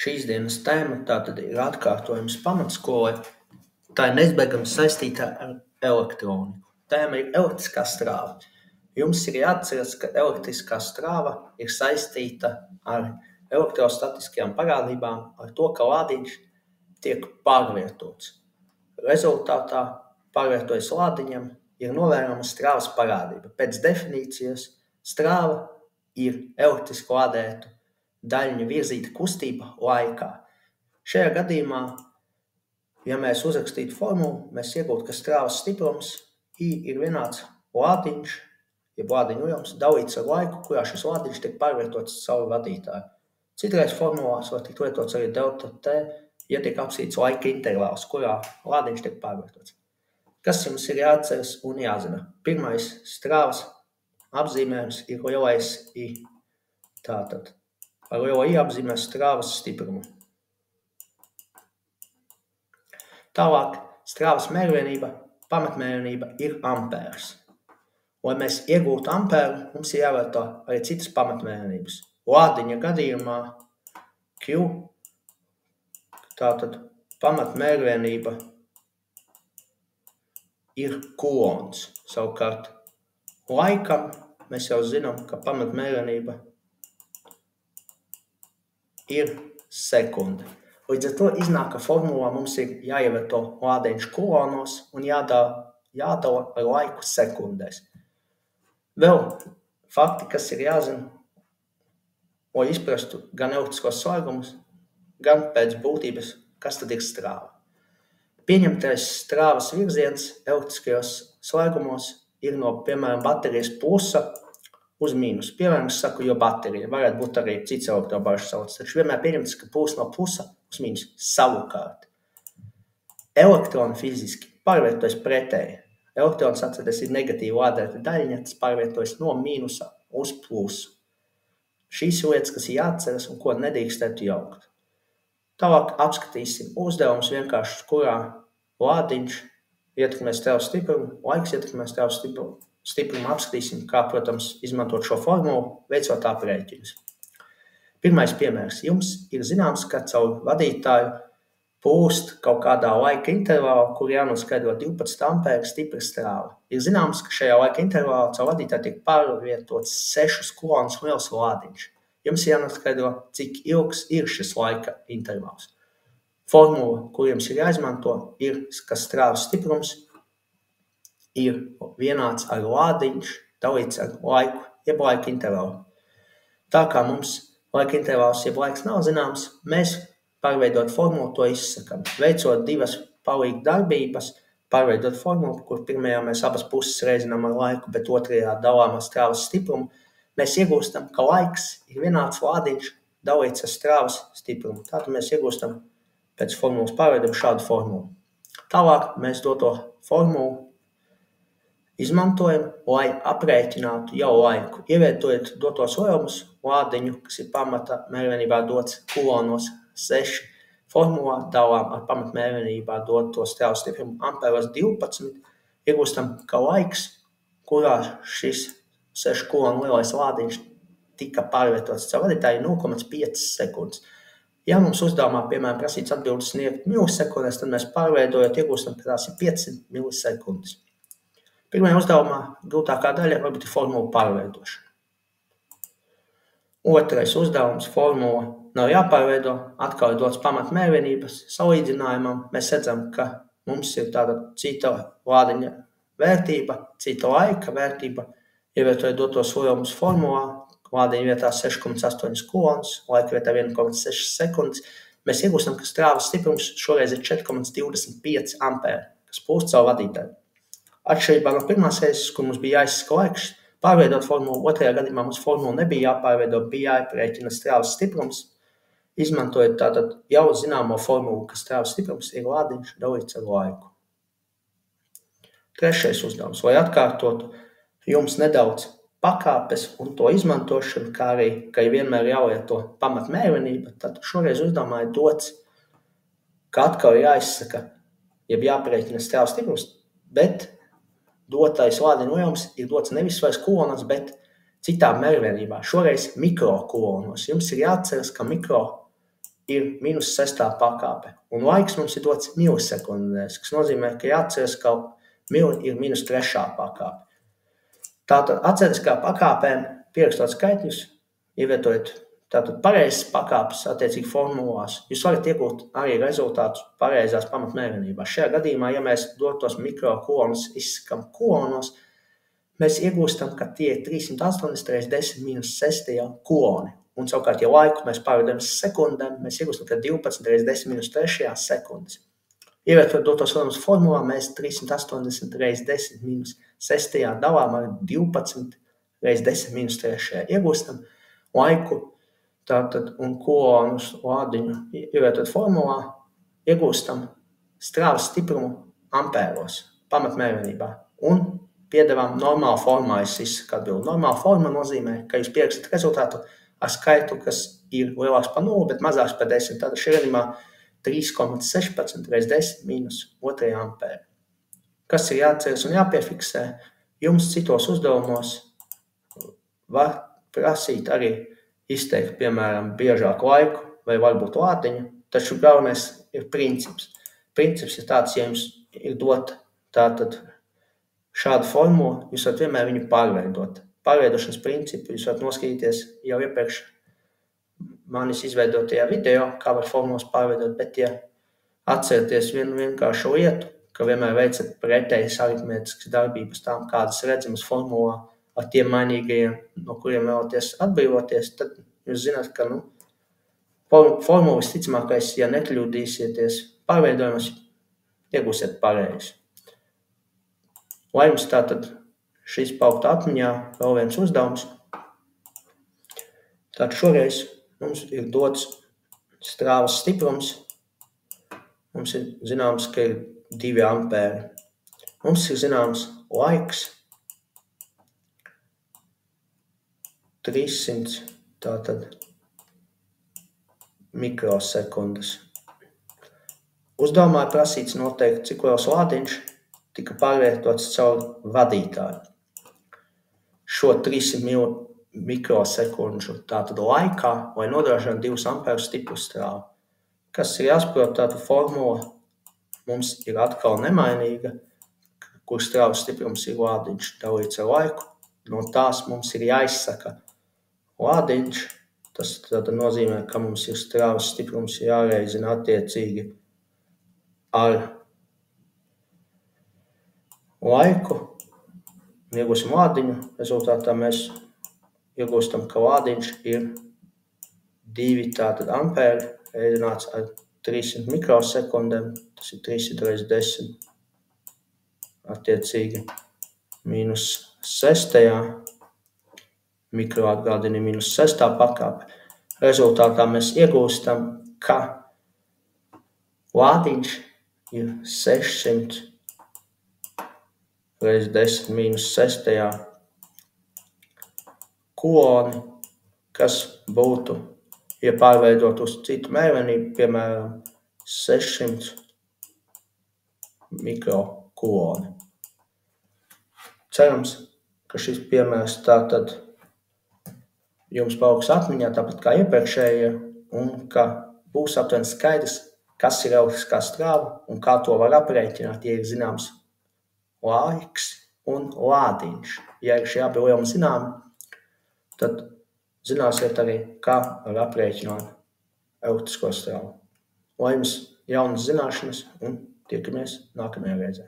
Šīs dienas tēma tātad ir atkārtojums pamatskolai. Tā ir neizbēgami saistīta ar elektroniku. Tēma ir elektriskā strāva. Jums ir jāatceras, ka elektriskā strāva ir saistīta ar elektrostatiskajām parādībām, ar to, ka lādiņš tiek pārvietots. Rezultātā, pārvietojas lādiņam, ir novērojama strāvas parādība. Pēc definīcijas strāva ir elektriski lādētu daļņu virzīta kustība laikā. Šajā gadījumā, ja mēs uzrakstītu formulu, mēs iegūtu, ka strāvas stiprums I ir vienāds lādiņš, jeb lādiņu ujums, dalīts ar laiku, kurā šis lādiņš tiek pārvietots caur vadītāju. Citreiz formulās var tikt lietots arī delta T, ja tiek apskatīts laika intervāls, kurā lādiņš tiek pārvietots. Kas jums ir jāatceras un jāzina? Pirmais strāvas apzīmējums ir lielais I. Tātad ar lielo I apzīmē strāvas stiprumu. Tālāk strāvas mērvienība, pamatmērvienība ir ampērs. Lai mēs iegūtu ampēru, mums ir jāvērtā arī citas pamatmērvienības. Lādiņa gadījumā Q, tātad pamatmērvienība ir kulons. Savukārt laikam mēs jau zinām, ka pamatmērvienība ir sekunde. Līdz ar to iznāk, ka formulā mums ir jāievieto lādiņš kulonos un jādala ar laiku sekundēs. Vēl fakti, kas ir jāzina, lai izprastu gan elektriskos slēgumus, gan pēc būtības, kas tad ir strāva. Pieņemtais strāvas virziens elektriskajos slēgumos ir no, piemēram, baterijas plusa uz mīnus. Piemēram, es saku, jo baterija varētu būt arī cits elektrobāžas avots, taču vienmēr pieņemts, ka plus no plusa uz mīnus savukārt. Elektroni fiziski pārvietojas pretēji. Elektrons, atcerieties, ir negatīvi lādēta daļiņa, tas pārvietojas no mīnusa uz plusu. Šīs lietas, kas ir jāatceras un ko nedrīkstētu jaukt. Tālāk apskatīsim uzdevumus vienkārši, kurā lādiņš ietekmē strāvas stiprumu, laiks ietekmē strāvas stiprumu, apskatīsim, kā, protams, izmantot šo formulu, veicot aprēķinus. Pirmais piemērs. Jums ir zināms, ka caur vadītāju plūst kaut kādā laika intervālā, kur jānoskaidro 12 ampēru stipra strāva. Ir zināms, ka šajā laika intervālā caur vadītāju tiek pārvietots 6 kulonus liels lādiņš. Jums jānoskaidro, cik ilgs ir šis laika intervāls. Formula, kur jums ir jāizmanto, ir, ka strāvas stiprums ir vienāds ar lādiņš dalīts ar laiku, jeb laika intervālu. Tā kā mums laika intervāls, jeb laiks nav zināms, mēs pārveidot formulu to izsakam. Veicot divas palīgu darbības, pārveidot formulu, kur pirmajā mēs abas puses reizinām ar laiku, bet otrajā dalām ar strāvas stiprumu, mēs iegūstam, ka laiks ir vienāds lādiņš dalīts ar strāvas stiprumu. Tātad mēs iegūstam pēc formulas pārveidam šādu formulu. Tālāk mēs doto formulu izmantojam, lai aprēķinātu jau laiku. Ievietojot dotos lielumus lādiņu, kas ir pamata mērvienībā dots kulonos 6, formulā dalām ar pamatmērvienībā doto strāvas stiprumu ampēros 12, iegūstam, ka laiks, kurā šis 6 kulonu lielais lādiņš tika pārvietots caur vadītāju 0,5 sekundes. Ja mums uzdevumā, piemēram, prasīts atbildes sniegt milisekundēs, tad mēs pārveidojot iegūstam, ka tās ir 500 milisekundes. Pirmajā uzdevumā grūtākā daļa varbūt ir formula pārveidošana. Otrais uzdevums formula nav jāpārveido, atkal ir dots pamatmērvienības salīdzinājumam. Mēs redzam, ka mums ir tāda cita lādiņa vērtība, cita laika vērtība. Ievietojot dotos lielumus formulā, lādiņa vietā 6,8 kulonus, laika vietā 1,6 sekundes, mēs iegūstam, ka strāvas stiprums šoreiz ir 4,25 ampēri, kas plūst caur vadītāju. Atšķirībā no pirmās reizes, kur mums bija jāizsaka laiks, pārveidot formulu, otrajā gadījumā mums formulu nebija jāpārveido, bija jāaprēķina strāvas stiprums, izmantojot tātad jau zināmo formulu, ka strāvas stiprums ir lādiņš dalīts ar laiku. Trešais uzdevums, lai atkārtotu jums nedaudz pakāpes un to izmantošanu, kā arī, ka vienmēr jālieto pamatmērvienība, tad šoreiz uzdevumā ir dots, ka atkal jāizsaka, jeb jāprēķina strāvas stiprums, bet dotais lādiņu lielums ir dots nevis vairs kulonos, bet citā mērvienībā, šoreiz mikrokulonos. Jums ir jāatceras, ka mikro ir -6. pakāpe, un laiks mums ir dots milisekundēs, kas nozīmē, ka jāatceras, ka mili ir -3. pakāpe. Tātad atcerieties, pakāpēm pierakstot skaitļus, ievietojot tātad pareizas pakāpes attiecīgi formulās. Jūs varat iegūt arī rezultātus pareizās pamatmērenībās. Šajā gadījumā, ja mēs dotos mikrokolonus izsakam kolonos, mēs iegūstam, ka tie ir 380 reiz 10 - 6 koloni. Un savukārt, ja laiku mēs pārvedam sekundēm, mēs iegūstam, ka 12 reiz 10 - 3 sekundes. Ievietojot dotos vēlams formulā, mēs 380 reiz 10 - 6 dalām ar 12 reiz 10 - 3 iegūstam laiku. Tātad, un kolonus lādiņu ievietot formulā, iegūstam strāvas stiprumu ampēros, pamatmērenībā, un piedevām normālu formā, es izsaku atbildi. Normāla forma nozīmē, ka jūs pierakstat rezultātu ar skaitu, kas ir lielāks par 0, bet mazāks par 10. Tātad šajā gadījumā 3,16 reiz 10 - 2 ampēri. Kas ir jāatceras un jāpiefiksē? Jums citos uzdevumos var prasīt arī izteikt, piemēram, biežāku laiku vai varbūt lādiņu, taču galvenais ir princips. Princips ir tāds, ja jums ir dota tātad šāda formula, jūs varat vienmēr viņu pārveidot. Pārveidošanas principu jūs varat noskatīties jau iepriekš manis izveidotajā video, kā var formulas pārveidot, bet ja atcerieties vienu vienkāršu lietu, ka vienmēr veicat pretējas aritmētiskas darbības tām, kādas redzamas formulā, ar tiem mainīgajiem, no kuriem vēlaties atbrīvoties, tad jūs zināt, ka formula visticamākais, ja nekļūdīsieties pārveidojumus, iegūsiet pareizi. Lai jums tātad šis pauktu atmiņā vēl viens uzdevums. Tātad šoreiz mums ir dots strāvas stiprums. Mums ir zināms, ka ir 2 ampēri. Mums ir zināms laiks 300 tātad mikrosekundes. Uzdevumā ir prasīts noteikti, cik liels lādiņš tika pārvietots caur vadītāju. Šo 300 mikrosekundžu tātad laikā, lai nodrošinātu 2 ampēru stipru strāvu. Kas ir jāsaprot, tātad formula mums ir atkal nemainīga, kur strāvas stiprums ir lādiņš dalīts ar laiku. No tās mums ir jāizsaka lādiņš. Tas tātad nozīmē, ka mums ir strāvas stiprums jāreizina attiecīgi ar laiku. Iegūsim lādiņu. Rezultātā mēs iegūstam, ka lādiņš ir 2 tātad ampēri reizināts ar 300 mikrosekundēm. Tas ir 300 reiz 10 attiecīgi -6. Mikroatgādini -6. pakāpe. Rezultātā mēs iegūstam, ka lādiņš ir 600 reiz 10 - 6 koloni, kas būtu, ja pārveidot uz citu mērenību, piemēram, 600 mikrokoloni. Cerams, ka šis piemērs tātad jums paliks atmiņā, tāpat kā iepriekšējie, un ka būs aptuveni skaidrs, kas ir elektriskā strāva un kā to var aprēķināt, ja ir zināms laiks un lādiņš. Ja ir šie abi lielumi zināmi, tad zināsiet arī, kā var aprēķināt elektrisko strāvu. Lai jums jaunas zināšanas un tiekamies nākamajā reizē.